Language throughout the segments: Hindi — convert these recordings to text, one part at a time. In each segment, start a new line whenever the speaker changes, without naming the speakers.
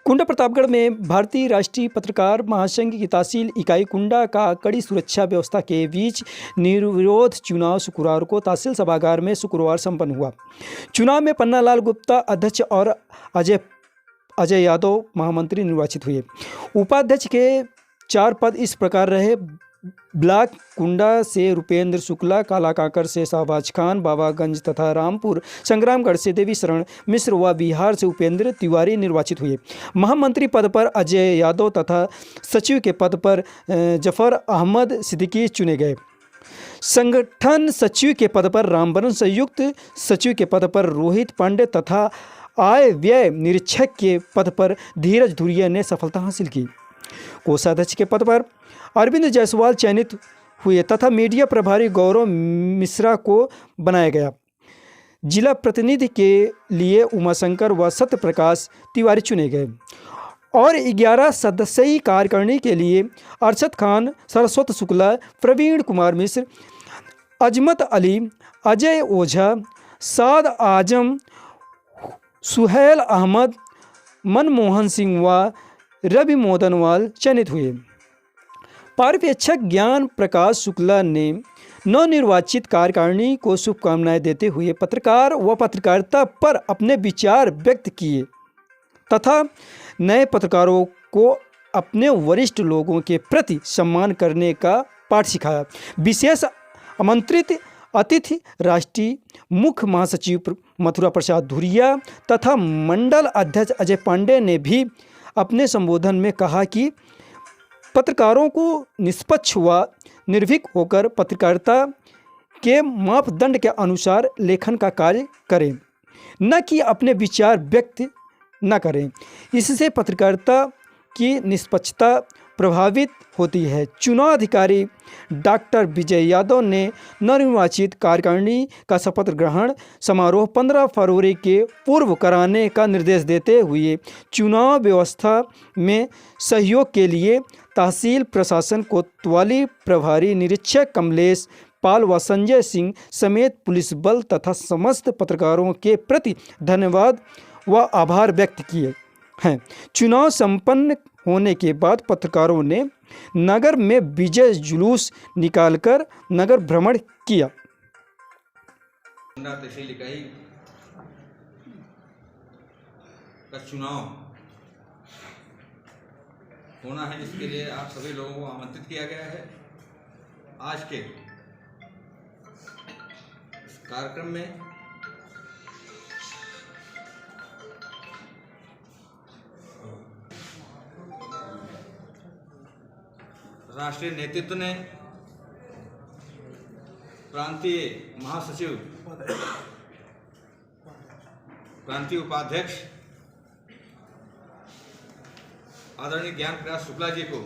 कुंडा प्रतापगढ़ में भारतीय राष्ट्रीय पत्रकार महासंघ की तहसील इकाई कुंडा का कड़ी सुरक्षा व्यवस्था के बीच निर्विरोध चुनाव शुक्रवार को तहसील सभागार में शुक्रवार संपन्न हुआ। चुनाव में पन्नालाल गुप्ता अध्यक्ष और अजय यादव महामंत्री निर्वाचित हुए। उपाध्यक्ष के 4 पद इस प्रकार रहे: ब्लॉक कुंडा से रुपेंद्र शुक्ला, कालाकाकर से शाहबाज खान, बाबागंज तथा रामपुर संग्रामगढ़ से देवी शरण मिश्र व बिहार से उपेंद्र तिवारी निर्वाचित हुए। महामंत्री पद पर अजय यादव तथा सचिव के पद पर जफर अहमद सिद्दीकी चुने गए। संगठन सचिव के पद पर रामबरन, संयुक्त सचिव के पद पर रोहित पांडे तथा आय व्यय निरीक्षक के पद पर धीरज धुरिया ने सफलता हासिल की। कोषाध्यक्ष के पद पर अरविंद जायसवाल चयनित हुए तथा मीडिया प्रभारी गौरव मिश्रा को बनाया गया। जिला प्रतिनिधि के लिए उमाशंकर व सत्यप्रकाश तिवारी चुने गए और 11 सदस्यीय कार्यकारिणी के लिए अरशद खान, सरस्वत शुक्ला, प्रवीण कुमार मिश्र, अजमत अली, अजय ओझा, साद आजम, सुहेल अहमद, मनमोहन सिंह व रवि मोदनवाल चयनित हुए। पर्यवेक्षक ज्ञान प्रकाश शुक्ला ने नवनिर्वाचित कार्यकारिणी को शुभकामनाएं देते हुए पत्रकार व पत्रकारिता पर अपने विचार व्यक्त किए तथा नए पत्रकारों को अपने वरिष्ठ लोगों के प्रति सम्मान करने का पाठ सिखाया। विशेष आमंत्रित अतिथि राष्ट्रीय मुख्य महासचिव मथुरा प्रसाद धुरिया तथा मंडल अध्यक्ष अजय पांडे ने भी अपने संबोधन में कहा कि पत्रकारों को निष्पक्ष व निर्भीक होकर पत्रकारिता के मापदंड के अनुसार लेखन का कार्य करें, न कि अपने विचार व्यक्त न करें। इससे पत्रकारिता की निष्पक्षता प्रभावित होती है। चुनाव अधिकारी डॉक्टर विजय यादव ने नवनिर्वाचित कार्यकारिणी का शपथ ग्रहण समारोह 15 फरवरी के पूर्व कराने का निर्देश देते हुए चुनाव व्यवस्था में सहयोग के लिए तहसील प्रशासन कोतवाली प्रभारी निरीक्षक कमलेश पाल व संजय सिंह समेत पुलिस बल तथा समस्त पत्रकारों के प्रति धन्यवाद व आभार व्यक्त किए हैं। चुनाव संपन्न होने के बाद पत्रकारों ने नगर में विजय जुलूस निकालकर नगर भ्रमण किया।
कुंडा तहसील इकाई का चुनाव होना है, जिसके लिए आप सभी लोगों को आमंत्रित किया गया है। आज के इस कार्यक्रम में राष्ट्रीय नेतृत्व ने, प्रांतीय महासचिव, प्रांतीय उपाध्यक्ष आदरणीय ज्ञान प्रकाश शुक्ला जी को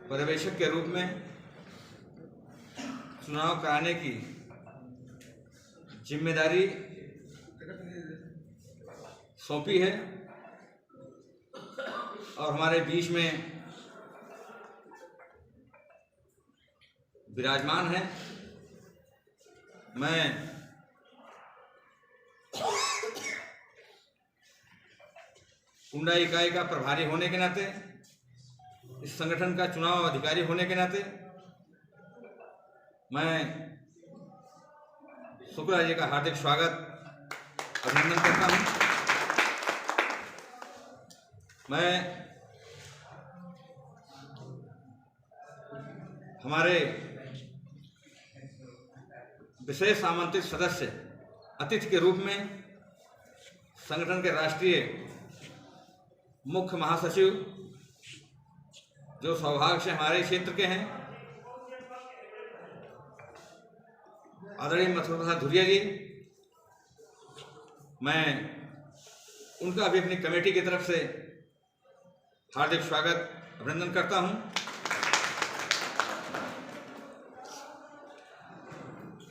पर्यवेक्षक के रूप में चुनाव कराने की जिम्मेदारी सौंपी है और हमारे बीच में विराजमान है। मैं कुंडा इकाई का प्रभारी होने के नाते, इस संगठन का चुनाव अधिकारी होने के नाते मैं शुक्ला जी का हार्दिक स्वागत अभिनंदन करता हूं। मैं हमारे विशेष आमंत्रित सदस्य अतिथि के रूप में संगठन के राष्ट्रीय मुख्य महासचिव, जो सौभाग्य से हमारे क्षेत्र के हैं, आदरणीय मथुरा प्रसाद धुरिया जी, मैं उनका भी अपनी कमेटी की तरफ से हार्दिक स्वागत अभिनंदन करता हूं।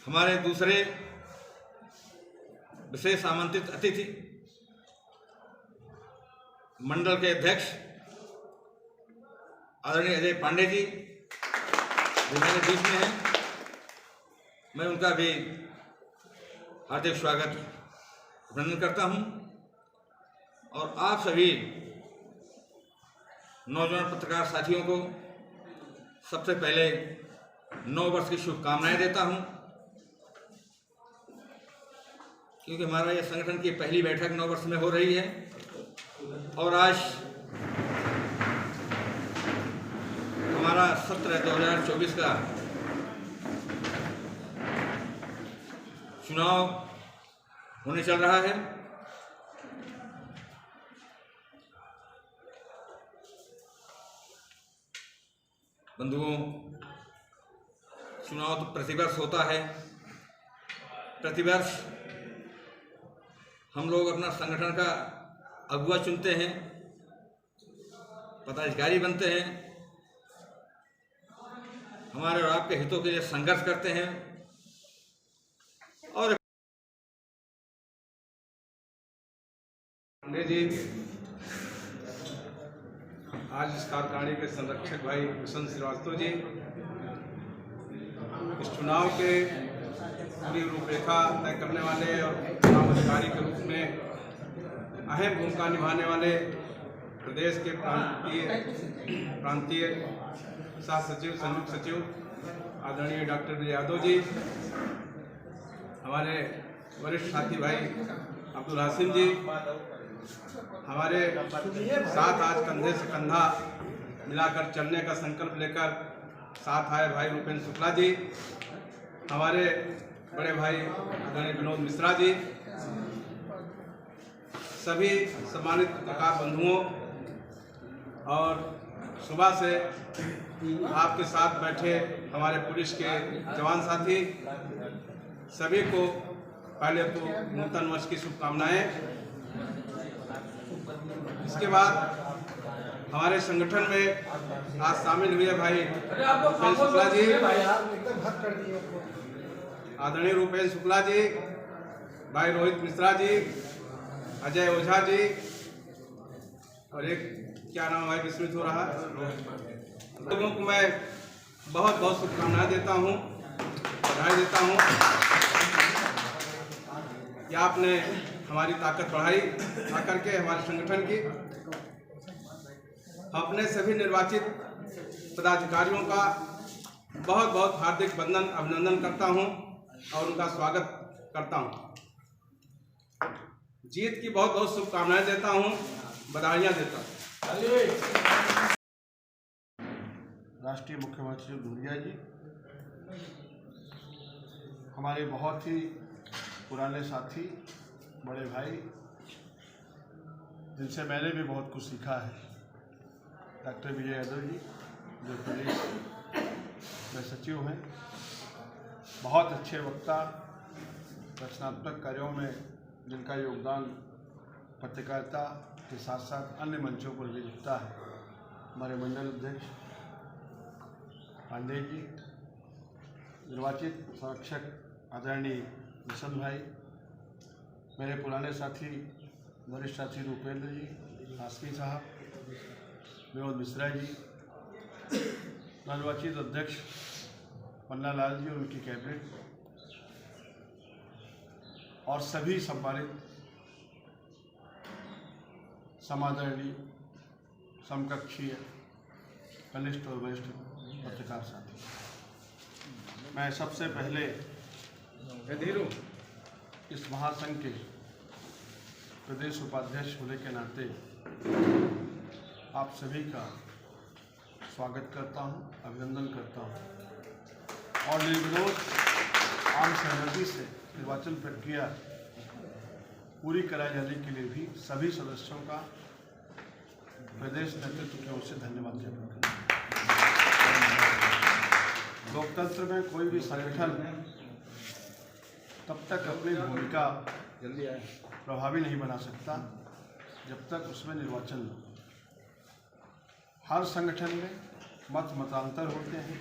हमारे दूसरे विशेष आमंत्रित अतिथि मंडल के अध्यक्ष आदरणीय अजय पांडे जी, जो मेरे बीच में हैं, मैं उनका भी हार्दिक स्वागत अभिनंदन करता हूं। और आप सभी नौजवान पत्रकार साथियों को सबसे पहले नव वर्ष की शुभकामनाएं देता हूं, क्योंकि हमारा यह संगठन की पहली बैठक नव वर्ष में हो रही है और आज हमारा सत्र 2024 का चुनाव होने चल रहा है। बंधुओं, चुनाव तो प्रतिवर्ष होता है। प्रतिवर्ष हम लोग अपना संगठन का अगुवा चुनते हैं, पदाधिकारी बनते हैं, हमारे और आपके हितों के लिए संघर्ष करते हैं और
पांडे जी, आज इस कार्यकारिणी के संरक्षक भाई वसंत श्रीवास्तव जी, इस चुनाव के पूरी रूपरेखा तय करने वाले और चुनाव अधिकारी के रूप में अहम भूमिका निभाने वाले प्रदेश के प्रांतीय सह सचिव, संयुक्त सचिव आदरणीय डॉक्टर विजय यादव जी, हमारे वरिष्ठ साथी भाई अब्दुल हासिम जी, हमारे साथ आज कंधे से कंधा मिलाकर चलने का संकल्प लेकर साथ आए भाई रूपेंद्र शुक्ला जी, हमारे बड़े भाई आदरणीय विनोद मिश्रा जी, सभी सम्मानित पत्रकार बंधुओं और सुबह से आपके साथ बैठे हमारे पुलिस के जवान साथी, सभी को पहले तो नूतन वर्ष की शुभकामनाएं। इसके बाद हमारे संगठन में आज शामिल हुए भाई रूपेंद्र शुक्ला जी, आदरणीय रूपेंद्र शुक्ला जी, भाई रोहित मिश्रा जी, अजय ओझा जी और एक क्या नाम है विस्मृत हो रहा है, लोगों को मैं बहुत बहुत शुभकामनाएं देता हूं, बधाई देता हूं कि आपने हमारी ताकत बढ़ाई आकर के हमारे संगठन की। अपने सभी निर्वाचित पदाधिकारियों का बहुत बहुत हार्दिक अभिनंदन करता हूं और उनका स्वागत करता हूं। जीत की बहुत बहुत शुभकामनाएं देता हूं, बधाइयां देता हूं।
राष्ट्रीय मुख्य महासचिव धुरिया जी, हमारे बहुत ही पुराने साथी, बड़े भाई, जिनसे मैंने भी बहुत कुछ सीखा है, डॉक्टर विजय यादव जी, जो प्रदेश में सचिव हैं, बहुत अच्छे वक्ता, रचनात्मक कार्यों में जिनका योगदान पत्रकारिता के साथ साथ अन्य मंचों पर भी दिखता है, हमारे मंडल अध्यक्ष पांडे जी, निर्वाचित संरक्षक आदरणीय वसंत भाई, मेरे पुराने साथी वरिष्ठ साथी रूपेंद्र जी, हाशमी साहब, विनोद मिश्रा जी, नवनिर्वाचित अध्यक्ष पन्ना लाल जी और उनकी कैबिनेट और सभी सम्मानित समादरणीय समकक्षीय कनिष्ठ और वरिष्ठ पत्रकार साथी, मैं सबसे पहले इस महासंघ के प्रदेश उपाध्यक्ष होने के नाते आप सभी का स्वागत करता हूं, अभिनंदन करता हूं और निर्विरोध आम सहमति से निर्वाचन प्रक्रिया पूरी कराए जाने के लिए भी सभी सदस्यों का प्रदेश नेतृत्व की ओर से धन्यवाद ज्ञापन करता हूं। लोकतंत्र में कोई भी संगठन तब तक अपनी भूमिका प्रभावी नहीं बना सकता जब तक उसमें निर्वाचन न हो। हर संगठन में मत मतांतर होते हैं,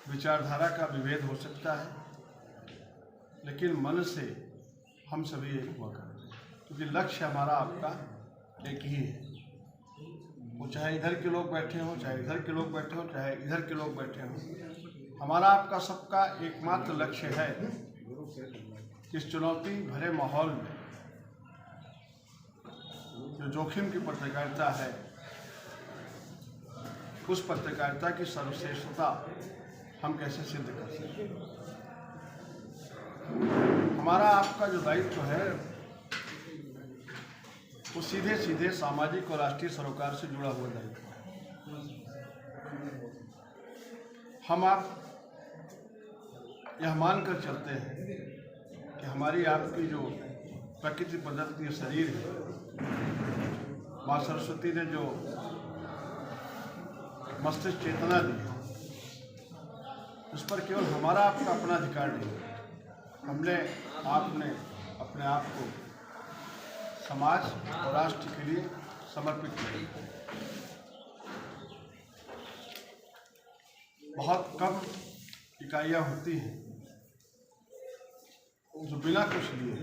विचारधारा का विभेद हो सकता है, लेकिन मन से हम सभी एक हुआ करते हैं, क्योंकि लक्ष्य हमारा आपका एक ही है। वो चाहे इधर के लोग बैठे हों, चाहे इधर के लोग बैठे हों, चाहे इधर के लोग बैठे हों, हमारा आपका सबका एकमात्र लक्ष्य है कि इस चुनौती भरे माहौल में जो जोखिम की पत्रकारिता है उस पत्रकारिता की सर्वश्रेष्ठता हम कैसे सिद्ध कर सकते हैं। हमारा आपका जो दायित्व है वो सीधे सीधे सामाजिक और राष्ट्रीय सरोकार से जुड़ा हुआ दायित्व है। हम आप यह मानकर चलते हैं कि हमारी आपकी जो प्रकृति प्रदत्त शरीर है, माँ सरस्वती ने जो मस्तिष्क चेतना दी है, उस पर केवल हमारा आपका अपना अधिकार नहीं है। आपने अपने आप को समाज और राष्ट्र के लिए समर्पित किया। बहुत कम इकाइयाँ होती हैं जो बिना कुछ लिए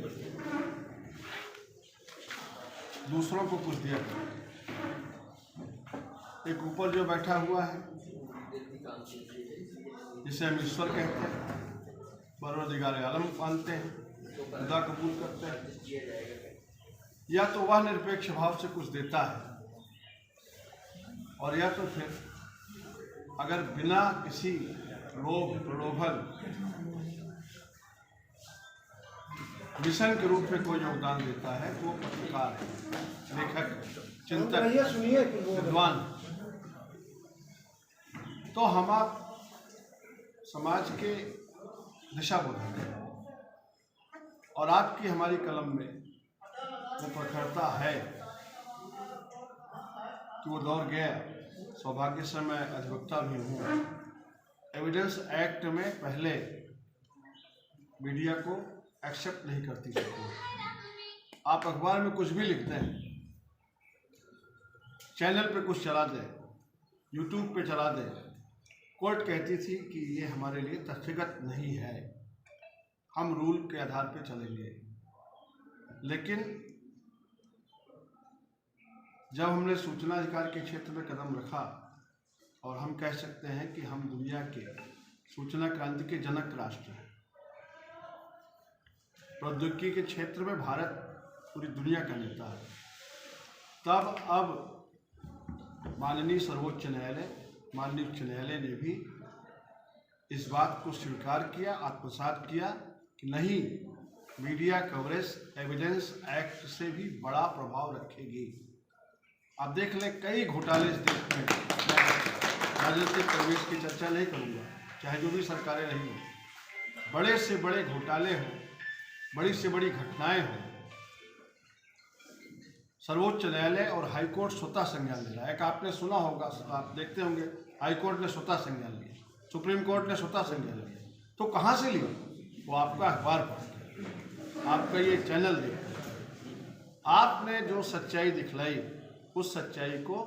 दूसरों को कुछ दिया करते हैं। एक ऊपर जो बैठा हुआ है, जिसे हम ईश्वर कहते हैं, परवरदिगार आलम मानते हैं, खुदा कबूल करते हैं, या तो वह निरपेक्ष भाव से कुछ देता है, और या तो फिर अगर बिना किसी लोभ प्रलोभन मिशन के रूप में कोई योगदान देता है तो वो पत्रकार है, लेखक, चिंतक, विद्वान। तो हम आप समाज के दिशा बोधक हैं, और आपकी हमारी कलम में वो प्रखरता है कि वो दौर गया। सौभाग्य से मैं अधिवक्ता भी हूँ। एविडेंस एक्ट में पहले मीडिया को एक्सेप्ट नहीं करती थी। आप अखबार में कुछ भी लिखते हैं, चैनल पे कुछ चला दें, यूट्यूब पे चला दें, कोर्ट कहती थी कि ये हमारे लिए तथ्यगत नहीं है, हम रूल के आधार पे चलेंगे। लेकिन जब हमने सूचना अधिकार के क्षेत्र में कदम रखा, और हम कह सकते हैं कि हम दुनिया के सूचना क्रांति के जनक राष्ट्र हैं। प्रौद्योगिकी के क्षेत्र में भारत पूरी दुनिया का नेता है। तब अब माननीय सर्वोच्च न्यायालय, माननीय उच्च न्यायालय ने भी इस बात को स्वीकार किया, आत्मसात किया कि नहीं, मीडिया कवरेज एविडेंस एक्ट से भी बड़ा प्रभाव रखेगी। आप देख लें, कई घोटाले इस देश में, राजनीतिक प्रवेश की चर्चा नहीं करूँगा, चाहे जो भी सरकारें रही हों, बड़े से बड़े घोटाले हों, बड़ी से बड़ी घटनाएं हों, सर्वोच्च न्यायालय और हाईकोर्ट स्वतः संज्ञान ले रहा है। एक आपने सुना होगा, आप देखते होंगे, हाईकोर्ट ने स्वतः संज्ञान लिया, सुप्रीम कोर्ट ने स्वतः संज्ञान लिया। तो कहाँ से लिया? वो आपका अखबार पढ़, आपका ये चैनल देख, आपने जो सच्चाई दिखलाई, उस सच्चाई को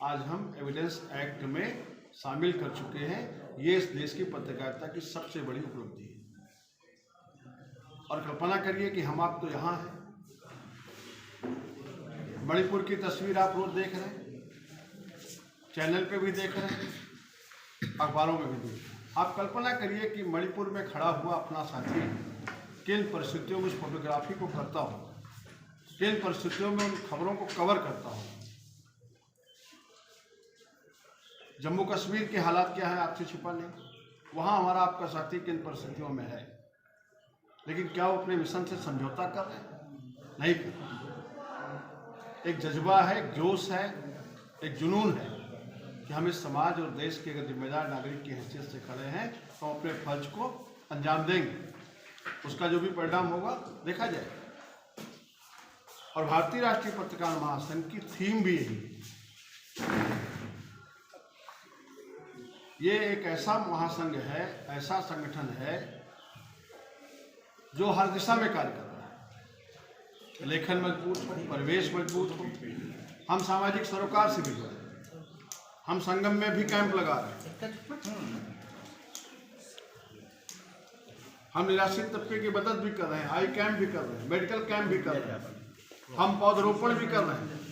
आज हम एविडेंस एक्ट में शामिल कर चुके हैं। ये इस देश की पत्रकारिता की सबसे बड़ी उपलब्धि है। और कल्पना करिए कि हम आप तो यहाँ हैं, मणिपुर की तस्वीर आप रोज देख रहे हैं, चैनल पे भी देख रहे हैं, अखबारों में भी देख रहे हैं। आप कल्पना करिए कि मणिपुर में खड़ा हुआ अपना साथी किन परिस्थितियों में उस फोटोग्राफी को करता हो, किन परिस्थितियों में उन खबरों को कवर करता हो। जम्मू कश्मीर के हालात क्या है आपसे छिपा नहीं, वहाँ हमारा आपका साथी किन परिस्थितियों में है, लेकिन क्या वो अपने मिशन से समझौता कर रहे हैं? नहीं कर रहे। एक जज्बा है, एक जोश है, एक जुनून है कि हम इस समाज और देश के अगर जिम्मेदार नागरिक की हैसियत से खड़े हैं तो अपने फर्ज को अंजाम देंगे। उसका जो भी परिणाम होगा देखा जाएगा। और भारतीय राष्ट्रीय पत्रकार महासंघ की थीम भी यही है। ये एक ऐसा महासंघ है, ऐसा संगठन है जो हर दिशा में कार्य कर रहा है। लेखन मजबूत हो, परिवेश मजबूत हो, हम सामाजिक सरोकार से भी जुड़े, हम संगम में भी कैंप लगा रहे हैं, हम निराश्रित तबके की मदद भी कर रहे हैं, आई कैंप भी कर रहे हैं, मेडिकल कैंप भी कर रहे हैं, हम पौधरोपण भी कर रहे हैं।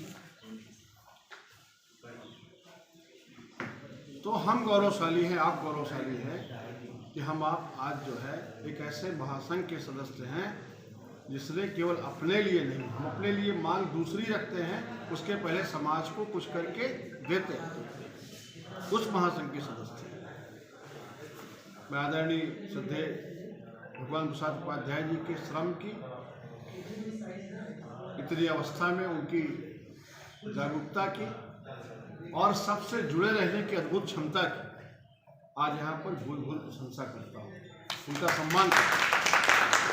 तो हम गौरवशाली हैं, आप गौरवशाली हैं कि हम आप आज जो है एक ऐसे महासंघ के सदस्य हैं जिसने केवल अपने लिए नहीं, हम अपने लिए मांग दूसरी रखते हैं, उसके पहले समाज को कुछ करके देते हैं। उस महासंघ के सदस्य थे। मैं आदरणीय श्रद्धेय भगवान प्रसाद उपाध्याय जी के श्रम की, इतनी अवस्था में उनकी जागरूकता की और सबसे जुड़े रहने की अद्भुत क्षमता की आज यहाँ पर भूल भूल प्रशंसा करता हूँ, उनका सम्मान करता हूँ।